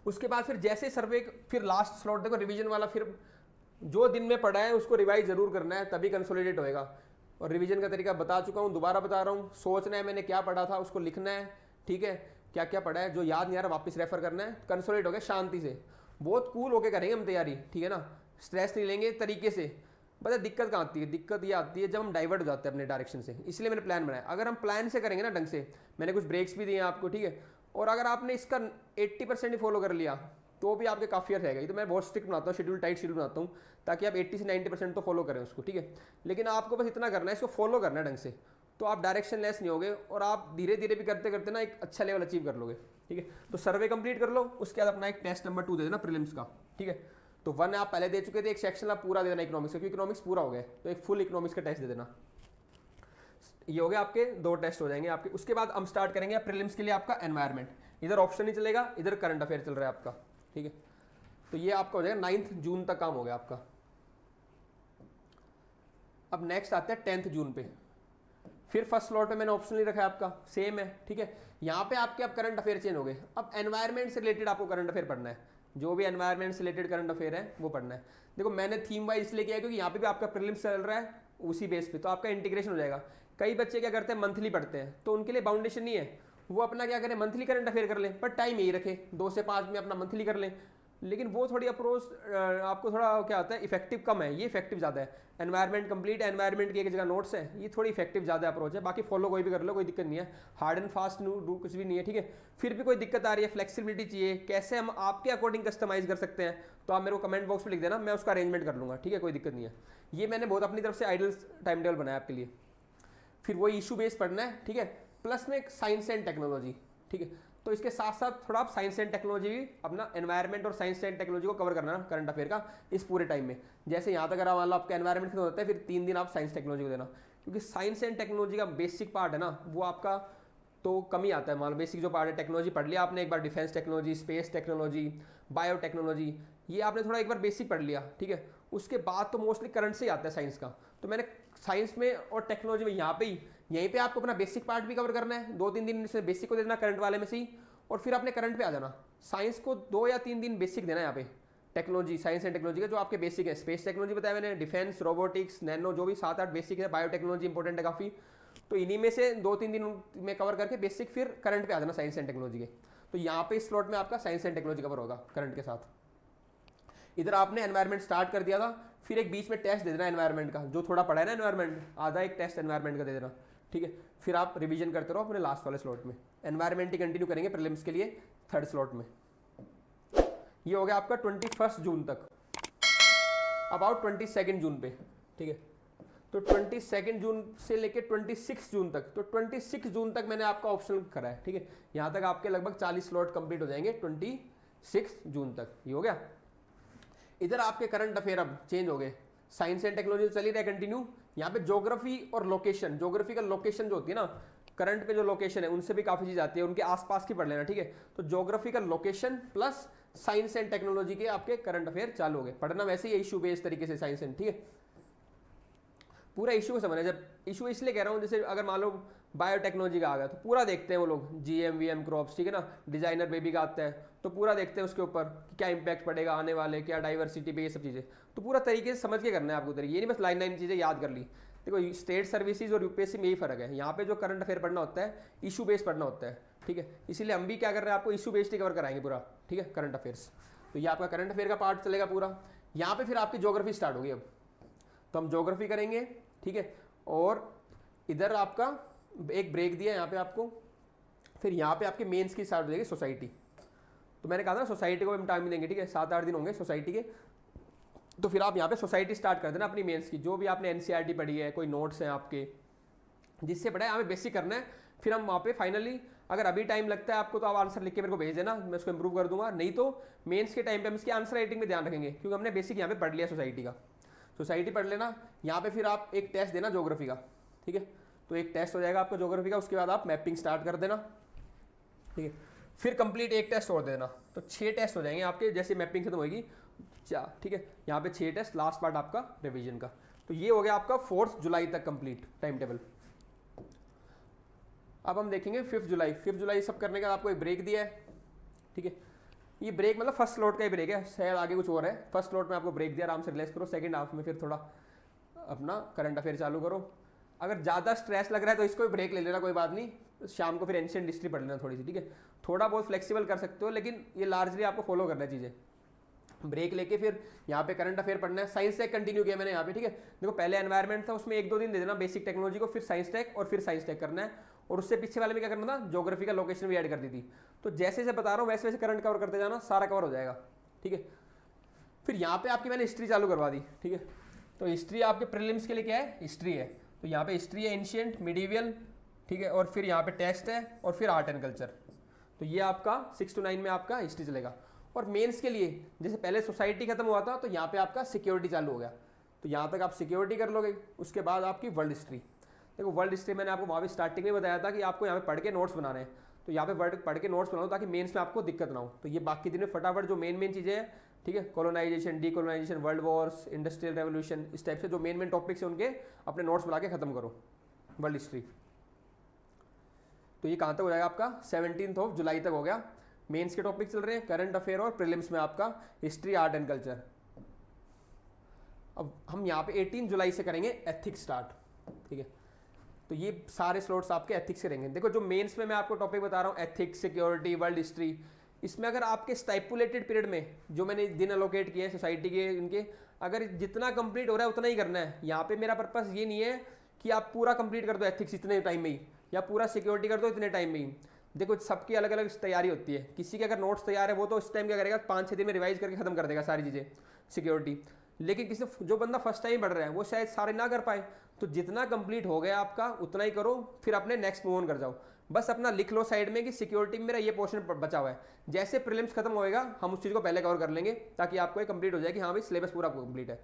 उसके बाद फिर जैसे सर्वे, फिर लास्ट स्लॉट देखो रिवीजन वाला, फिर जो दिन में पढ़ा है उसको रिवाइज जरूर करना है, तभी कंसोलिडेट होएगा। और रिवीजन का तरीका बता चुका हूँ, दोबारा बता रहा हूँ। सोचना है मैंने क्या पढ़ा था, उसको लिखना है, ठीक है, क्या क्या पढ़ा है, जो याद नहीं आ रहा वापस रेफर करना है, कंसोलिडेट हो गया शांति से, बहुत कूल होके करेंगे हम तैयारी, ठीक है ना, स्ट्रेस नहीं लेंगे तरीके से। पता है दिक्कत कहाँ आती है, दिक्कत ये आती है जब हम डाइवर्ट हो जाते हैं अपने डायरेक्शन से, इसलिए मैंने प्लान बनाया। अगर हम प्लान से करेंगे ना ढंग से, मैंने कुछ ब्रेक्स भी दिए हैं आपको, ठीक है, और अगर आपने इसका 80% ही फॉलो कर लिया तो भी आपके काफ़ी अर्थ रहेगा। तो मैं बहुत स्ट्रिक्ट बनाता हूँ, शेड्यूल, टाइट शेड्यूल बनाता हूँ, ताकि आप 80 से 90% तो फॉलो करें उसको, ठीक है। लेकिन आपको बस इतना करना है, इसको फॉलो करना है ढंग से, तो आप डायरेक्शन लेस नहीं होगे, और आप धीरे धीरे भी करते करते ना एक अच्छा लेवल अचीव कर लोगे, ठीक है। तो सर्वे कंप्लीट कर लो, उसके बाद अपना एक टेस्ट नंबर 2 दे देना प्रीलिम्स का, ठीक है। तो 1 आप पहले दे चुके थे, एक सेक्शन आप पूरा दे देना इकोनॉमिक्स का, क्योंकि इकोनॉमिक्स पूरा हो गया, तो एक फुल इकोनॉमिक्स का टेस्ट दे देना। ये हो गया, आपके 2 टेस्ट हो जाएंगे आपके। उसके बाद हम स्टार्ट करेंगे प्रीलिम्स के लिए आपका एनवायरनमेंट, इधर ऑप्शन नहीं चलेगा, इधर करंट अफेयर चल रहा है आपका, ठीक है। तो ये आपका हो जाएगा 9 जून तक काम हो गया आपका। अब नेक्स्ट आता है 10 जून पे, फिर फर्स्ट स्लॉट पे मैंने ऑप्शन नहीं रखा है आपका, सेम है, ठीक है। यहाँ पे आपके अब करंट अफेयर चेंज हो गए, अब एनवायरनमेंट से रिलेटेड आपको करंट अफेयर पढ़ना है, जो भी एनवायरनमेंट से रिलेटेड करंट अफेयर है वो पढ़ना है। देखो मैंने थीम वाइज इसलिए किया है क्योंकि यहाँ पे भी आपका प्रीलिम्स चल रहा है उसी बेस पे, तो आपका इंटीग्रेशन हो जाएगा। कई बच्चे क्या करते हैं, मंथली पढ़ते हैं, तो उनके लिए बाउंडेशन नहीं है, वो अपना क्या करें, मंथली करंट अफेयर कर लें, पर टाइम यही रखें 2 से 5 में अपना मंथली कर लें। लेकिन वो थोड़ी अप्रोच आपको थोड़ा क्या होता है, इफेक्टिव कम है, ये इफेक्टिव ज़्यादा है। एनवायरनमेंट कंप्लीट, एनवायरनमेंट की एक जगह नोट्स है, ये थोड़ी इफेक्टिव ज़्यादा अप्रोच है। बाकी फॉलो कोई भी कर लो, कोई दिक्कत नहीं है, हार्ड एंड फास्ट डू कुछ भी नहीं है, ठीक है। फिर भी कोई दिक्कत आ रही है, फ्लेक्सिबिलिटी चाहिए, कैसे हम आपके अकॉर्डिंग कस्टमाइज कर सकते हैं, तो आप मेरे को कमेंट बॉक्स में लिख देना, मैं उसका अरेंजमेंट कर लूँगा, ठीक है, कोई दिक्कत नहीं है। ये मैंने बहुत अपनी तरफ से आइडियल टाइम टेबल बनाया आपके लिए। फिर वही इशू बेस्ड पढ़ना है, ठीक है, प्लस में साइंस एंड टेक्नोलॉजी, ठीक है। तो इसके साथ साथ थोड़ा आप साइंस एंड टेक्नोलॉजी भी अपना, एनवायरनमेंट और साइंस एंड टेक्नोलॉजी को कवर करना करंट अफेयर का इस पूरे टाइम में। जैसे यहाँ तक अगर मान लो आपका एनवायरनमेंट खत्म होता है, फिर 3 दिन आप साइंस टेक्नोलॉजी को देना, क्योंकि साइंस एंड टेक्नोलॉजी का बेसिक पार्ट है ना, वो आपका तो कम ही आता है। मान लो बेसिक जो पार्ट है, टेक्नोलॉजी पढ़ लिया आपने एक बार, defence technology, space technology, biotechnology, ये आपने थोड़ा एक बार बेसिक पढ़ लिया, ठीक है। उसके बाद तो मोस्टली करंट से ही आता है साइंस का। तो मैंने साइंस में और टेक्नोलॉजी में यहाँ पे ही, यहीं पे आपको अपना बेसिक पार्ट भी कवर करना है, 2-3 दिन से बेसिक को दे देना करंट वाले में से ही, और फिर आपने करंट पे आ जाना। साइंस को 2 या 3 दिन बेसिक देना है यहाँ पे, टेक्नोलॉजी, साइंस एंड टेक्नोलॉजी का जो आपके बेसिक है, स्पेस टेक्नोलॉजी बताया मैंने, डिफेंस, रोबोटिक्स, नैनो, जो भी 7-8 बेसिक है, बायोटेक्नोलॉजी इंपॉर्टेंट है काफ़ी, तो इन्हीं में से 2-3 दिन में कवर करके बेसिक फिर करंट पे आ जाना साइंस एंड टेक्नोलॉजी के। तो यहाँ पे इस स्लॉट में आपका साइंस एंड टेक्नोलॉजी कवर होगा करंट के साथ। इधर आपने एनवायरनमेंट स्टार्ट कर दिया था, फिर एक बीच में टेस्ट दे देना एनवायरनमेंट का, जो थोड़ा पढ़ा है ना एनवायरनमेंट, आधा एक टेस्ट एनवायरनमेंट का दे देना, ठीक है। फिर आप रिवीजन करते रहो अपने लास्ट वाले स्लॉट में। एनवायरनमेंट ही कंटिन्यू करेंगे प्रीलिम्स के लिए 3rd स्लॉट में। ये हो गया आपका 21 जून तक, अबाउट 22 जून पे, ठीक है। तो 22 जून से लेके 26 जून तक, तो 26 जून तक मैंने आपका ऑप्शनल करा है, ठीक है। यहाँ तक आपके लगभग 40 स्लॉट कंप्लीट हो जाएंगे 26 जून तक, ये हो गया। इधर आपके करंट अफेयर अब चेंज हो गए, साइंस एंड टेक्नोलॉजी चल ही रहा है कंटिन्यू, यहाँ पे ज्योग्राफी और लोकेशन, ज्योग्राफिकल लोकेशन जो होती है ना, करंट पे जो लोकेशन है उनसे भी काफी चीज आती है, उनके आसपास की पढ़ लेना, ठीक है। तो geographical location plus science and technology के आपके करंट अफेयर चालू हो गए पढ़ना, वैसे ही इशू बेस्ड तरीके से साइंस एंड, ठीक है। पूरा इशू को समझना, जब इशू इसलिए कह रहा हूँ जैसे अगर मान लो बायोटेक्नोलॉजी का आ गया तो पूरा देखते हैं वो लोग, GM VM क्रॉप्स, ठीक है ना, डिजाइनर बेबी का आता है तो पूरा देखते हैं उसके ऊपर कि क्या इंपैक्ट पड़ेगा आने वाले, क्या डाइवर्सिटी पे, ये सब चीज़ें तो पूरा तरीके से समझ के करना है आपको उधर, ये नहीं बस लाइन चीज़ें याद कर ली। देखो स्टेट सर्विसेज और UPSC में यही फर्क है, यहाँ पे जो करंट अफेयर पढ़ना होता है इशू बेस्ड पढ़ना होता है, ठीक है। इसीलिए हम भी क्या कर रहे हैं, आपको इशू बेस्ड ही कवर कराएंगे पूरा, ठीक है, करंट अफेयर्स। तो ये आपका करंट अफेयर का पार्ट चलेगा पूरा। यहाँ पे फिर आपकी ज्योग्राफी स्टार्ट होगी अब, तो हम ज्योग्राफी करेंगे, ठीक है। और इधर आपका एक ब्रेक दिया यहाँ पे आपको, फिर यहाँ पे आपके मेंस की स्टार्ट हो जाएगी सोसाइटी। तो मैंने कहा था ना सोसाइटी को हम टाइम देंगे, ठीक है, 7-8 दिन होंगे सोसाइटी के। तो फिर आप यहाँ पे सोसाइटी स्टार्ट कर देना अपनी मेंस की, जो भी आपने NCERT पढ़ी है, कोई नोट्स हैं आपके जिससे पढ़ा है, हमें बेसिक करना है। फिर हम वहाँ पे फाइनली, अगर अभी टाइम लगता है आपको तो आप आंसर लिख के मेरे को भेज देना, मैं उसको इंप्रूव कर दूंगा, नहीं तो मेंस के टाइम पे हम इसकी आंसर राइटिंग में ध्यान रखेंगे, क्योंकि हमने बेसिक यहाँ पे पढ़ लिया सोसाइटी का। सोसाइटी पढ़ लेना, यहाँ पे फिर आप एक टेस्ट देना ज्योग्राफी का, ठीक है। तो एक टेस्ट हो जाएगा आपका ज्योग्राफी का, उसके बाद आप मैपिंग स्टार्ट कर देना, ठीक है। फिर कंप्लीट एक टेस्ट और देना, तो 6 टेस्ट हो जाएंगे आपके, जैसे मैपिंग खत्म होगी, ठीक है। यहाँ पे 6 टेस्ट, लास्ट पार्ट आपका रिवीजन का। तो ये हो गया आपका 4 जुलाई तक कंप्लीट टाइम टेबल। अब हम देखेंगे 5 जुलाई। 5 जुलाई सब करने का आपको एक ब्रेक दिया है, ठीक है। ये ब्रेक मतलब फर्स्ट स्लॉट का ही ब्रेक है, शायद आगे कुछ और है। फर्स्ट स्लॉट में आपको ब्रेक दिया, आराम से रिलैक्स करो, सेकंड हाफ में फिर थोड़ा अपना करंट अफेयर चालू करो। अगर ज़्यादा स्ट्रेस लग रहा है तो इसको भी ब्रेक ले लेना, कोई बात नहीं, शाम को फिर एंशिएंट हिस्ट्री पढ़ लेना थोड़ी सी, ठीक है। थोड़ा बहुत फ्लेक्सिबल कर सकते हो, लेकिन ये लार्जली आपको फॉलो करना है चीज़ें। ब्रेक लेके फिर यहाँ पे करंट अफेयर पढ़ना है। साइंस टेक कंटिन्यू किया मैंने यहाँ पे, ठीक है। देखो पहले एनवायरमेंट था, उसमें 1-2 दिन दे देना बेसिक टेक्नोलॉजी को, फिर साइंस टेक और फिर साइंस टेक करना है। और उससे पीछे वाले में क्या करना था, ज्योग्राफी का लोकेशन भी ऐड कर दी थी। तो जैसे जैसे बता रहा हूँ वैसे वैसे करंट कवर करते जाना, सारा कवर हो जाएगा, ठीक है। फिर यहाँ पे आपकी मैंने हिस्ट्री चालू करवा दी, ठीक है। तो हिस्ट्री आपके प्रीलिम्स के लिए क्या है, हिस्ट्री है। तो यहाँ पे हिस्ट्री है, एंशिएंट, मिडीवियल, ठीक है। और फिर यहाँ पे टेक्स्ट है, और फिर आर्ट एंड कल्चर। तो ये आपका 6 to 9 में आपका हिस्ट्री चलेगा। और मेंस के लिए जैसे पहले सोसाइटी खत्म हुआ था, तो यहाँ पे आपका सिक्योरिटी चालू हो गया, तो यहाँ तक आप सिक्योरिटी कर लोगे। उसके बाद आपकी वर्ल्ड हिस्ट्री। देखो वर्ल्ड हिस्ट्री मैंने आपको वहाँ भी स्टार्टिंग में बताया था कि आपको यहाँ पे पढ़ के नोट्स बनाने हैं, तो यहाँ पे वर्ल्ड पढ़ के नोट्स बना लो ताकि मेंस में आपको दिक्कत ना हो। तो ये बाकी दिन में फटाफट जो मेन चीज़ें हैं, ठीक है, colonisation, decolonisation, world wars, industrial revolution, इस टाइप से जो मेन टॉपिक्स हैं उनके अपने नोट्स बना के खत्म करो वर्ल्ड हिस्ट्री। तो ये कहाँ तक हो जाएगा आपका, 17 जुलाई तक हो गया। मेंस के टॉपिक चल रहे हैं, करंट अफेयर और प्रीलिम्स में आपका हिस्ट्री, आर्ट एंड कल्चर। अब हम यहाँ पे 18 जुलाई से करेंगे एथिक्स स्टार्ट, ठीक है। तो ये सारे स्लॉट्स आपके एथिक्स के रहेंगे। देखो जो मेंस में मैं आपको टॉपिक बता रहा हूँ, एथिक्स, सिक्योरिटी, वर्ल्ड हिस्ट्री, इसमें अगर आपके स्टाइपुलेटेड पीरियड में जो मैंने दिन अलोकेट किए हैं सोसाइटी के, इनके अगर जितना कंप्लीट हो रहा है उतना ही करना है। यहाँ पे मेरा पर्पस ये नहीं है कि आप पूरा कंप्लीट कर दो एथिक्स इतने टाइम में ही, या पूरा सिक्योरिटी कर दो इतने टाइम में ही। देखो सबकी अलग अलग तैयारी होती है, किसी के अगर नोट्स तैयार है वो तो इस टाइम क्या करेगा, 5-6 दिन में रिवाइज करके खत्म कर देगा सारी चीज़ें सिक्योरिटी। लेकिन किसी जो बंदा फर्स्ट टाइम पढ़ रहा है वो शायद सारे ना कर पाए, तो जितना कंप्लीट हो गया आपका उतना ही करो, फिर अपने नेक्स्ट मूव ऑन कर जाओ। बस अपना लिख लो साइड में कि सिक्योरिटी में मेरा ये पोर्शन बचा हुआ है, जैसे प्रीलिम्स खत्म होएगा हम उस चीज़ को पहले कवर कर लेंगे, ताकि आपको ये कंप्लीट हो जाए कि हाँ भाई सिलेबस पूरा कंप्लीट है।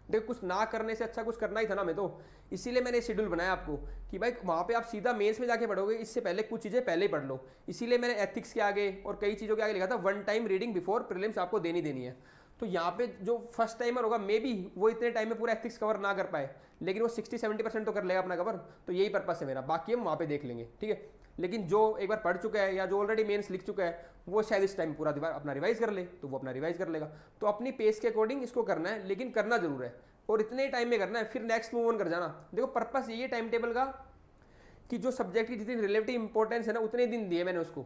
देखो कुछ ना करने से अच्छा कुछ करना ही था ना, मैं तो इसीलिए मैंने शेड्यूल बनाया आपको कि भाई वहाँ पे आप सीधा मेंस में जाके पढ़ोगे, इससे पहले कुछ चीज़ें पहले ही पढ़ लो। इसीलिए मैंने एथिक्स के आगे और कई चीज़ों के आगे लिखा था 1 टाइम रीडिंग बिफोर प्रीलिम्स आपको देनी है। तो यहाँ पे जो फर्स्ट टाइमर होगा मे बी वो इतने टाइम में पूरा एथिक्स कवर ना कर पाए, लेकिन वो 60-70% तो कर लेगा अपना कवर। तो यही पर्पस है मेरा, बाकी हम वहाँ पे देख लेंगे, ठीक है। लेकिन जो एक बार पढ़ चुका है या जो ऑलरेडी मेंस लिख चुका है वो शायद इस टाइम पूरा अपना रिवाइज कर ले, तो वो अपना रिवाइज कर लेगा। तो अपनी पेस के अकॉर्डिंग इसको करना है, लेकिन करना जरूर है और इतने टाइम में करना है, फिर नेक्स्ट मूव ऑन कर जाना। देखो पर्पस यही है टाइम टेबल का कि जो सब्जेक्ट की जितनी रिलेटिव इंपॉर्टेंस है ना उतने दिन दिए मैंने उसको,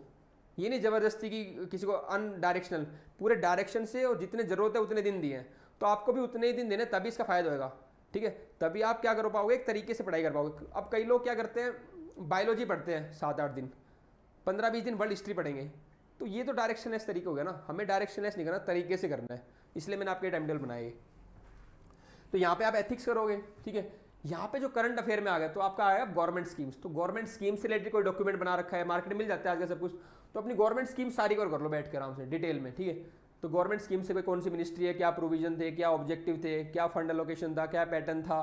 ये नहीं जबरदस्ती की किसी को अनडायरेक्शनल, पूरे डायरेक्शन से और जितने जरूरत है उतने दिन दिए हैं। तो आपको भी उतने ही दिन देने, तभी इसका फायदा होगा, ठीक है। तभी आप क्या कर पाओगे, एक तरीके से पढ़ाई कर पाओगे। अब कई लोग क्या करते हैं, बायोलॉजी पढ़ते हैं 7-8 दिन, 15-20 दिन वर्ल्ड हिस्ट्री पढ़ेंगे, तो ये तो डायरेक्शनलेस तरीका हो गया ना। हमें डायरेक्शनलेस नहीं करना, तरीके से करना है, इसलिए मैंने आपके टाइम टेबल बनाया। तो यहाँ पे आप एथिक्स करोगे, ठीक है। यहाँ पे जो करंट अफेयर में आ गया तो आपका आएगा गवर्नमेंट स्कीम्स। तो गवर्नमेंट स्कीम से रिलेटेड कोई डॉक्यूमेंट बना रखा है, मार्केट में मिल जाता है आजकल सब कुछ, तो अपनी गवर्नमेंट स्कीम सारी कर लो बैठ के आराम से डिटेल में, ठीक है। तो गवर्नमेंट स्कीम से कोई कौन सी मिनिस्ट्री है, क्या प्रोविजन थे, क्या ऑब्जेक्टिव थे, क्या फंड एलोकेशन था, क्या पैटर्न था,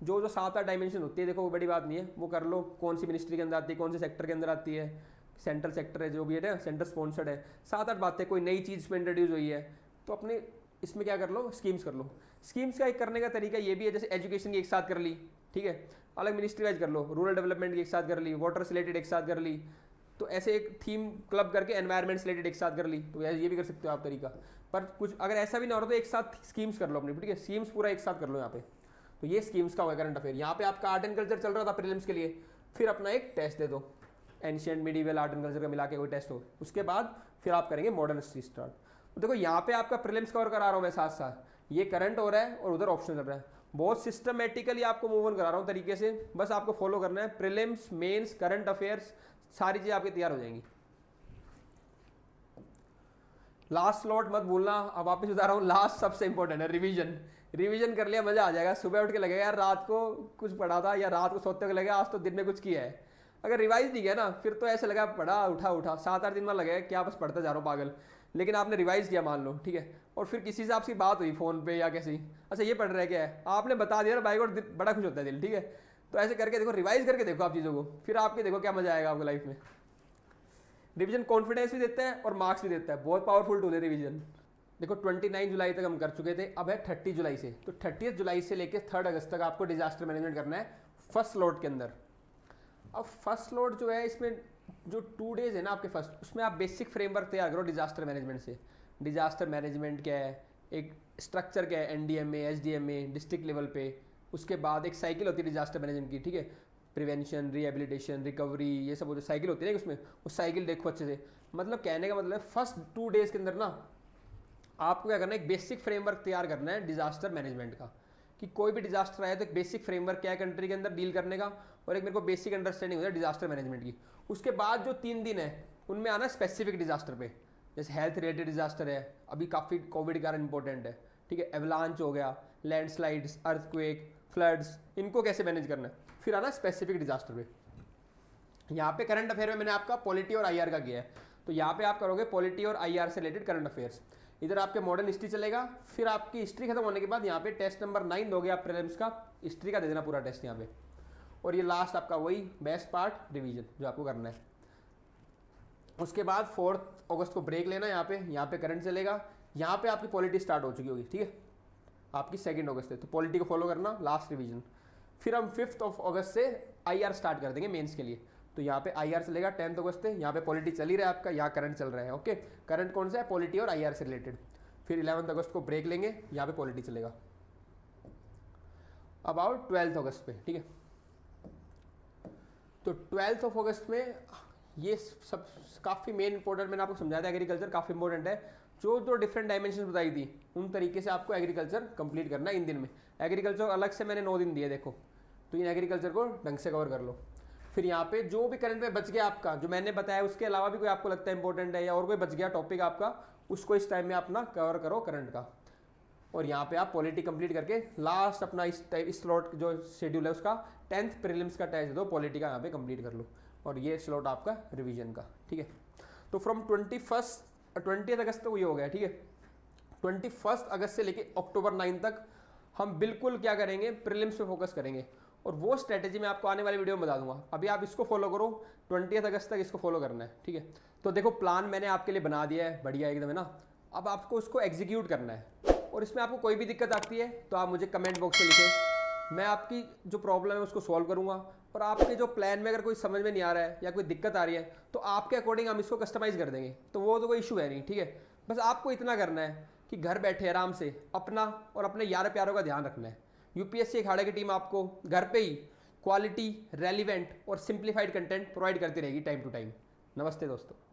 जो 7-8 डायमेंशन होती है, देखो वो बड़ी बात नहीं है, वो कर लो, कौन सी मिनिस्ट्री के अंदर आती है, कौन से सेक्टर के अंदर आती है, सेंट्रल सेक्टर है जो भी है ना, सेंटर स्पॉन्सर्ड है, 7-8 बातें, कोई नई चीज़ में इंट्रोड्यूस हुई है, तो अपने इसमें क्या कर लो, स्कीम्स कर लो। स्कीम्स का एक करने का तरीका ये भी है, जैसे एजुकेशन की एक साथ कर ली, ठीक है, अलग मिनिस्ट्री वाइज कर लो, रूरल डेवलपमेंट की एक साथ कर ली, वाटर से रिलेटेड एक साथ कर ली, तो ऐसे एक थीम क्लब करके एनवायरनमेंट से रिलेटेड एक साथ कर ली, तो ये भी कर सकते हो आप तरीका। पर कुछ अगर ऐसा भी ना हो तो एक साथ स्कीम्स कर लो अपनी, ठीक है, स्कीम्स पूरा एक साथ कर लो यहाँ पे। तो ये स्कीम्स का होगा करंट अफेयर। यहाँ पे आपका आर्ट एंड कल्चर चल रहा था प्रीलिम्स के लिए, फिर अपना एक टेस्ट दे दो, ancient medieval art and culture का मिला के कोई टेस्ट हो, उसके बाद फिर आप करेंगे मॉडर्न हिस्ट्री स्टार्ट। तो देखो यहाँ पे आपका प्रीलिम्स कवर करा रहा हूँ मैं साथ साथ, ये करंट हो रहा है और उधर ऑप्शन चल रहा है, बहुत सिस्टमेटिकली आपको मूव ऑन करा रहा हूँ तरीके से, बस आपको फॉलो करना है। प्रीलिम्स, मेंस, करंट अफेयर्स, सारी चीज़ें आपकी तैयार हो जाएंगी। लास्ट स्लॉट मत भूलना, अब वापस बता रहा हूँ, लास्ट सबसे इंपॉर्टेंट है, रिवीजन। रिवीजन कर लिया मजा आ जाएगा, सुबह उठ के लगेगा यार रात को कुछ पढ़ा था, या रात को सोते हुए लगेगा आज तो दिन में कुछ किया है। अगर रिवाइज नहीं किया ना, फिर तो ऐसे लगा पढ़ा उठा 7-8 दिन में लगेगा क्या बस पढ़ता जा रहा हूँ पागल। लेकिन आपने रिवाइज किया मान लो, ठीक है, और फिर किसी से आपकी बात हुई फ़ोन पे या कैसी, अच्छा ये पढ़ रहे क्या है, आपने बता दिया ना, भाई को बड़ा खुश होता है दिल, ठीक है। तो ऐसे करके देखो, रिवाइज करके देखो आप चीज़ों को, फिर आपके देखो क्या मजा आएगा आपको लाइफ में। रिवीजन कॉन्फिडेंस भी देता है और मार्क्स भी देता है, बहुत पावरफुल टूल है रिवीजन। देखो 29 जुलाई तक हम कर चुके थे, अब है 30 जुलाई से, तो 30 जुलाई से लेकर 3 अगस्त तक आपको डिजास्टर मैनेजमेंट करना है फर्स्ट स्लॉट के अंदर। अब फर्स्ट स्लॉट जो है, इसमें जो 2 डेज है ना आपके फर्स्ट, उसमें आप बेसिक फ्रेमवर्क तैयार करो डिजास्टर मैनेजमेंट से। डिजास्टर मैनेजमेंट क्या है, एक स्ट्रक्चर क्या है, NDMA, SDMA डिस्ट्रिक्ट लेवल पे, उसके बाद एक साइकिल होती है डिजास्टर मैनेजमेंट की, ठीक है, प्रिवेंशन, रिहेबिलिटेशन, रिकवरी, ये सब वो जो साइकिल होती है ना उसमें, उस साइकिल देखो अच्छे से। मतलब कहने का मतलब है फर्स्ट 2 डेज के अंदर ना आपको क्या करना है, एक बेसिक फ्रेमवर्क तैयार करना है डिजास्टर मैनेजमेंट का, कि कोई भी डिजास्टर आए तो एक बेसिक फ्रेमवर्क क्या है कंट्री के अंदर डील करने का, और एक मेरे को बेसिक अंडरस्टैंडिंग हो जाए डिजास्टर मैनेजमेंट की। उसके बाद जो 3 दिन है उनमें आना स्पेसिफिक डिजास्टर पे, जैसे हेल्थ रिलेटेड डिजास्टर है, अभी काफ़ी कोविड के कारण इंपॉर्टेंट है, ठीक है, एवलांच हो गया, लैंडस्लाइड्स, अर्थक्वेक, फ्लड्स, इनको कैसे मैनेज करना है, फिर आना स्पेसिफिक डिजास्टर पे। यहाँ पे करंट अफेयर में मैंने आपका पॉलिटी और IR का किया है, तो यहाँ पे आप करोगे पॉलिटी और IR से रिलेटेड करंट अफेयर्स। इधर आपके मॉडर्न हिस्ट्री चलेगा, फिर आपकी हिस्ट्री खत्म होने के बाद यहाँ पे टेस्ट नंबर 9 दोगे आप प्रीलिम्स का, हिस्ट्री का दे देना पूरा टेस्ट यहाँ पे, और ये लास्ट आपका वही बेस्ट पार्ट रिवीजन जो आपको करना है। उसके बाद 4 अगस्त को ब्रेक लेना, यहाँ पे करंट चलेगा, यहाँ पे आपकी पॉलिटी स्टार्ट हो चुकी होगी, ठीक है, आपकी 2 अगस्त है, तो पॉलिटी को फॉलो करना, लास्ट रिवीजन। फिर हम 5 अगस्त से IR स्टार्ट कर देंगे मेंस के लिए, तो यहाँ पे IR चलेगा 10 अगस्त से, यहाँ पे पॉलिटी चल ही रहा है आपका, यहाँ करंट चल रहा है, ओके, करंट कौन सा है, पॉलिटी और IR से रिलेटेड। फिर 11 अगस्त को ब्रेक लेंगे, यहाँ पे पॉलिटी चलेगा। अब आओ 12 अगस्त पे, ठीक है, तो 12 अगस्त में ये सब काफ़ी मेन इंपॉर्टेंट, मैंने आपको समझाया था, एग्रीकल्चर काफ़ी इंपॉर्टेंट है, जो डिफरेंट डायमेंशन बताई थी उन तरीके से आपको एग्रीकल्चर कंप्लीट करना है इन दिन में। एग्रीकल्चर अलग से मैंने 9 दिन दिए, देखो, तो इन एग्रीकल्चर को ढंग से कवर कर लो। फिर यहाँ पे जो भी करंट में बच गया आपका, जो मैंने बताया उसके अलावा भी कोई आपको लगता है इंपॉर्टेंट है, या और कोई बच गया टॉपिक आपका, उसको इस टाइम में अपना कवर करो करंट का। और यहाँ पे आप पॉलिटी कंप्लीट करके लास्ट अपना इस स्लॉट जो शेड्यूल है उसका 10th प्रीलिम्स का टेस्ट दो, पॉलिटी का यहाँ पे कंप्लीट कर लो, और ये स्लॉट आपका रिवीजन का, ठीक है। तो फ्रॉम 20 अगस्त तक ये हो गया, ठीक है। 21 अगस्त से लेके अक्टूबर 9 तक हम बिल्कुल क्या करेंगे, प्रीलिम्स पे फोकस करेंगे, और वो स्ट्रेटेजी मैं आपको आने वाली वीडियो में बता दूंगा। अभी आप इसको फॉलो करो, 20 अगस्त तक इसको फॉलो करना है, ठीक है। तो देखो प्लान मैंने आपके लिए बना दिया है, बढ़िया एकदम है ना। अब आपको उसको एग्जीक्यूट करना है, और इसमें आपको कोई भी दिक्कत आती है तो आप मुझे कमेंट बॉक्स में लिखें, मैं आपकी जो प्रॉब्लम है उसको सॉल्व करूंगा। और आपके जो प्लान में अगर कोई समझ में नहीं आ रहा है या कोई दिक्कत आ रही है तो आपके अकॉर्डिंग हम इसको कस्टमाइज़ कर देंगे, तो वो तो कोई इशू है नहीं, ठीक है। बस आपको इतना करना है कि घर बैठे आराम से अपना और अपने यार प्यारों का ध्यान रखना है। UPSC अखाड़े की टीम आपको घर पे ही क्वालिटी, रेलिवेंट और सिंप्लीफाइड कंटेंट प्रोवाइड करती रहेगी टाइम टू टाइम। नमस्ते दोस्तों।